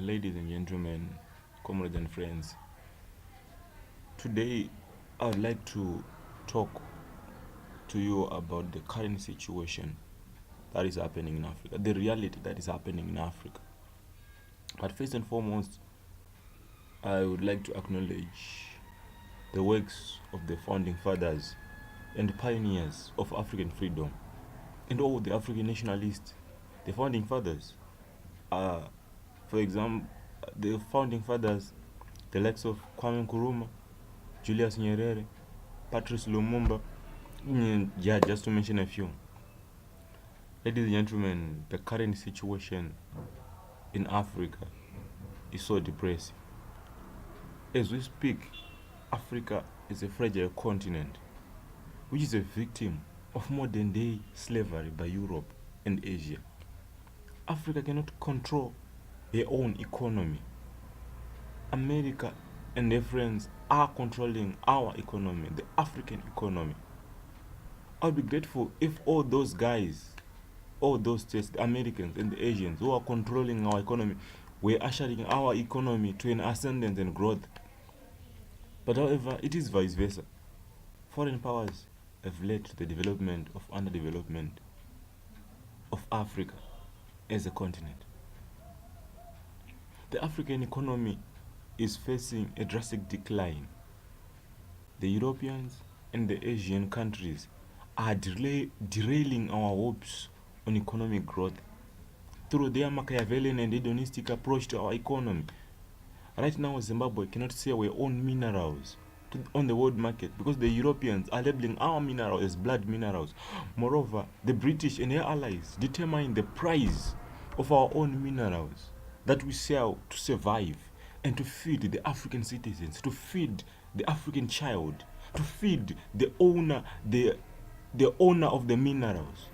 Ladies and gentlemen, comrades and friends, today I would like to talk to you about the current situation that is happening in Africa, the reality that is happening in Africa. But first and foremost, I would like to acknowledge the works of the founding fathers and pioneers of African freedom and all the African nationalists. The founding fathers are, for example, the founding fathers, the likes of Kwame Nkrumah, Julius Nyerere, Patrice Lumumba, just to mention a few. Ladies and gentlemen, the current situation in Africa is so depressing. As we speak, Africa is a fragile continent which is a victim of modern day slavery by Europe and Asia. Africa cannot control their own economy. America and their friends are controlling our economy, the African economy. I'll be grateful if all those guys, all those states, the Americans and the Asians who are controlling our economy, were ushering our economy to an ascendance and growth. But however, it is vice versa. Foreign powers have led to the development of underdevelopment of Africa as a continent. The African economy is facing a drastic decline. The Europeans and the Asian countries are derailing our hopes on economic growth through their Machiavellian and hedonistic approach to our economy. Right now, Zimbabwe cannot sell our own minerals on the world market because the Europeans are labeling our minerals as blood minerals. Moreover, the British and their allies determine the price of our own minerals that we sell to survive and to feed the African citizens, to feed the African child, to feed the owner of the minerals.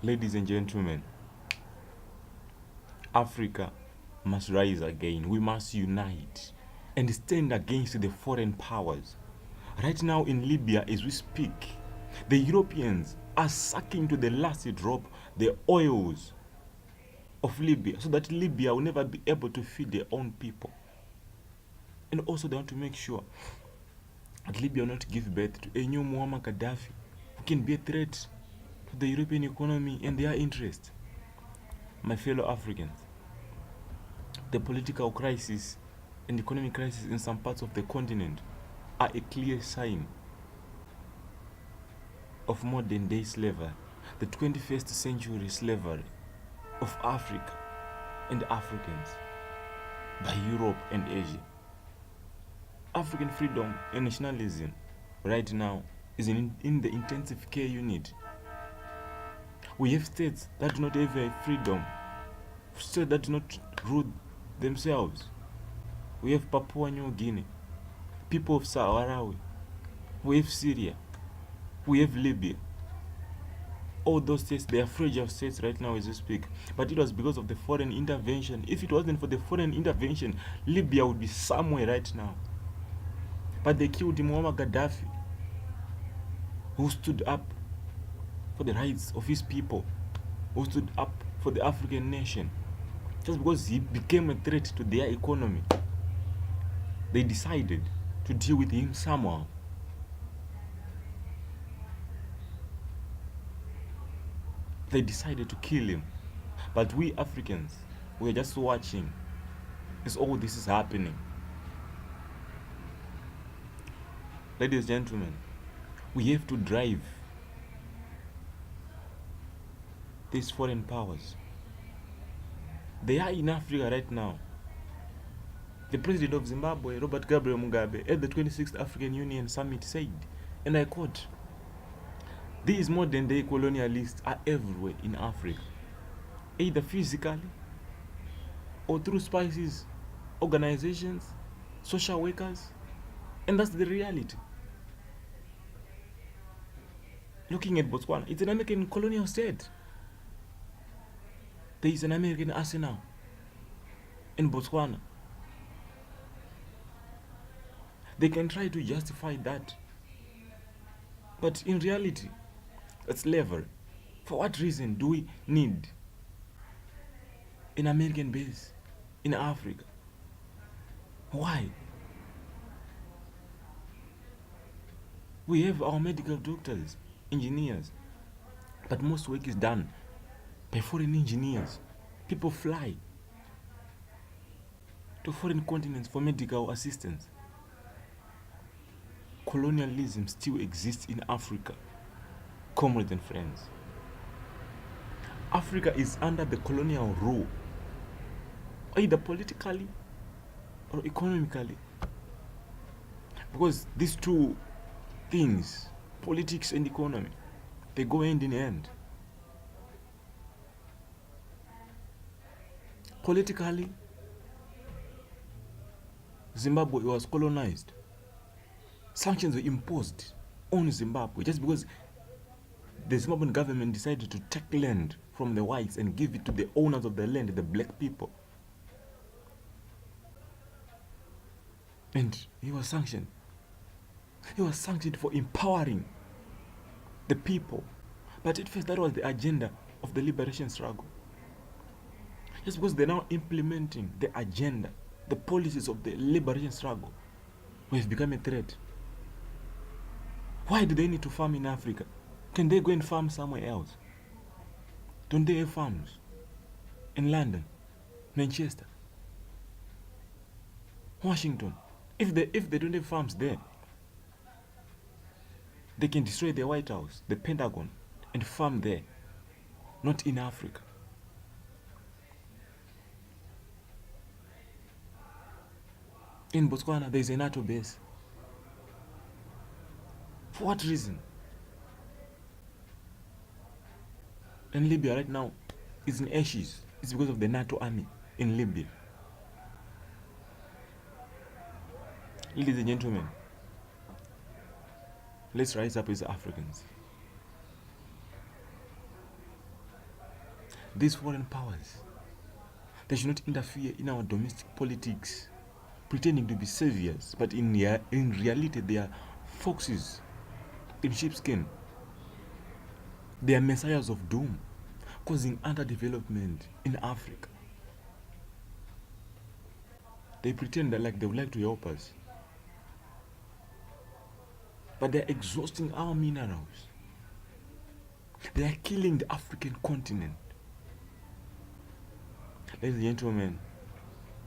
Ladies and gentlemen, Africa must rise again. We must unite and stand against the foreign powers. Right now in Libya, as we speak, the Europeans are sucking to the last drop the oils of Libya so that Libya will never be able to feed their own people. And also they want to make sure that Libya will not give birth to a new Muammar Gaddafi who can be a threat to the European economy and their interests. My fellow Africans, the political crisis and economic crisis in some parts of the continent are a clear sign of modern day slavery, the 21st century slavery of Africa and Africans by Europe and Asia. African freedom and nationalism right now is in the intensive care unit. We have states that do not have a freedom, states that do not rule themselves. We have Papua New Guinea, people of Saharawi, we have Syria, we have Libya. All those states, they are fragile states right now as we speak. But it was because of the foreign intervention. If it wasn't for the foreign intervention, Libya would be somewhere right now. But they killed Muammar Gaddafi, who stood up for the rights of his people, who stood up for the African nation. Just because he became a threat to their economy, they decided to deal with him somehow. They decided to kill him. But we Africans, we're just watching as all this is happening. Ladies and gentlemen, we have to drive these foreign powers. They are in Africa right now. The president of Zimbabwe, Robert Gabriel Mugabe, at the 26th African Union Summit said, and I quote, "These modern day colonialists are everywhere in Africa, either physically or through spices, organizations, social workers," and that's the reality. Looking at Botswana, it's an American colonial state. There is an American arsenal in Botswana. They can try to justify that, but in reality, it's slavery. For what reason do we need an American base in Africa. Why? We have our medical doctors, engineers, but most work is done by foreign engineers. People fly to foreign continents for medical assistance. Colonialism still exists in Africa, comrades and friends. Africa is under the colonial rule, either politically or economically. Because these two things, politics and economy, they go hand in hand. Politically, Zimbabwe was colonized. Sanctions were imposed on Zimbabwe just because the Zimbabwean government decided to take land from the whites and give it to the owners of the land, the black people. And he was sanctioned. He was sanctioned for empowering the people. But at first that was the agenda of the liberation struggle. Just because they're now implementing the agenda, the policies of the liberation struggle, who have become a threat. Why do they need to farm in Africa? Can they go and farm somewhere else? Don't they have farms in London, Manchester, Washington? If they don't have farms there, they can destroy the White House, the Pentagon, and farm there, not in Africa. In Botswana, there is a NATO base. For what reason? And Libya right now is in ashes. It's because of the NATO army in Libya. Ladies and gentlemen, let's rise up as Africans. These foreign powers, they should not interfere in our domestic politics, pretending to be saviors, but in reality they are foxes in sheepskin. They are messiahs of doom, causing underdevelopment in Africa. They pretend that like they would like to help us, but they're exhausting our minerals. They are killing the African continent. Ladies and gentlemen,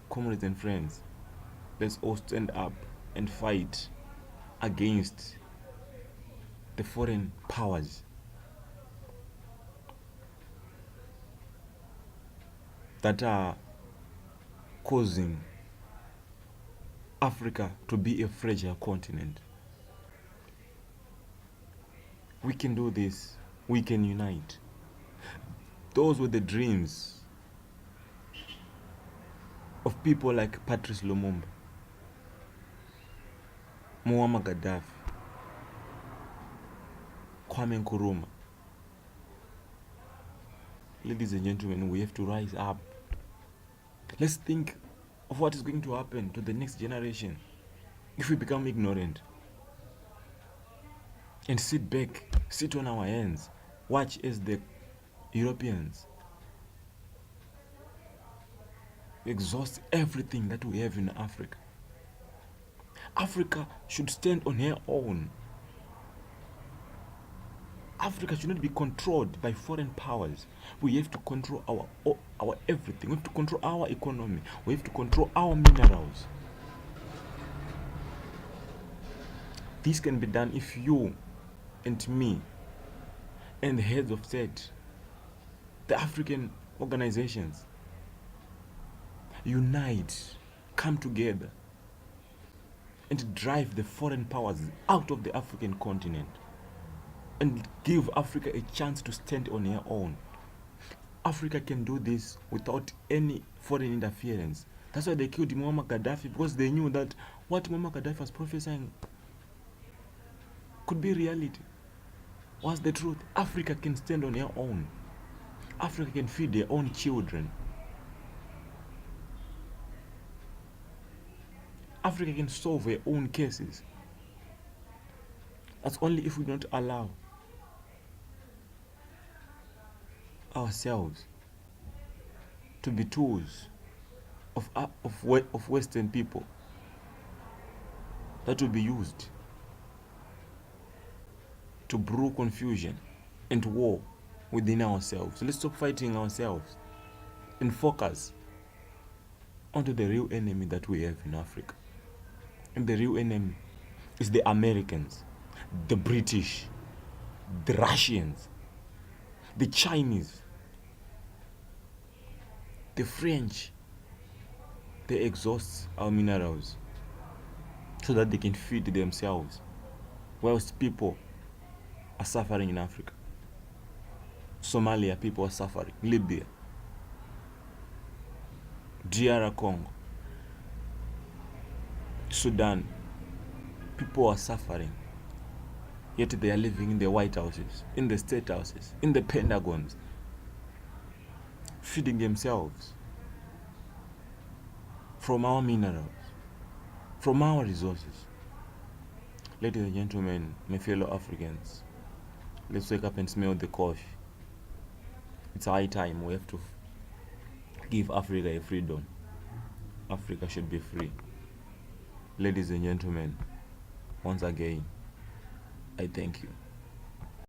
comrades and friends, let's all stand up and fight against the foreign powers that are causing Africa to be a fragile continent. We can do this. We can unite. Those were the dreams of people like Patrice Lumumba, Muammar Gaddafi, Kwame Nkrumah. Ladies and gentlemen, we have to rise up. Let's think of what is going to happen to the next generation if we become ignorant and sit back, sit on our hands, watch as the Europeans exhaust everything that we have in Africa. Africa should stand on her own. Africa should not be controlled by foreign powers. We have to control our everything. We have to control our economy. We have to control our minerals. This can be done if you and me and the heads of state, the African organizations, unite, come together, and drive the foreign powers out of the African continent and give Africa a chance to stand on her own. Africa can do this without any foreign interference. That's why they killed Muammar Gaddafi, because they knew that what Muammar Gaddafi was prophesying could be reality. Was the truth. Africa can stand on her own. Africa can feed their own children. Africa can solve her own cases. That's only if we don't allow ourselves to be tools of Western people that will be used to brew confusion and war within ourselves. Let's stop fighting ourselves and focus onto the real enemy that we have in Africa. And the real enemy is the Americans, the British, the Russians, the Chinese, the French. They exhaust our minerals so that they can feed themselves, whilst people are suffering in Africa. Somalia, people are suffering. Libya, DR Congo, Sudan, people are suffering. Yet they are living in the White Houses, in the State Houses, in the Pentagons, feeding themselves from our minerals, from our resources. Ladies and gentlemen, my fellow Africans, let's wake up and smell the coffee. It's high time. We have to give Africa a freedom. Africa should be free. Ladies and gentlemen, once again, I thank you.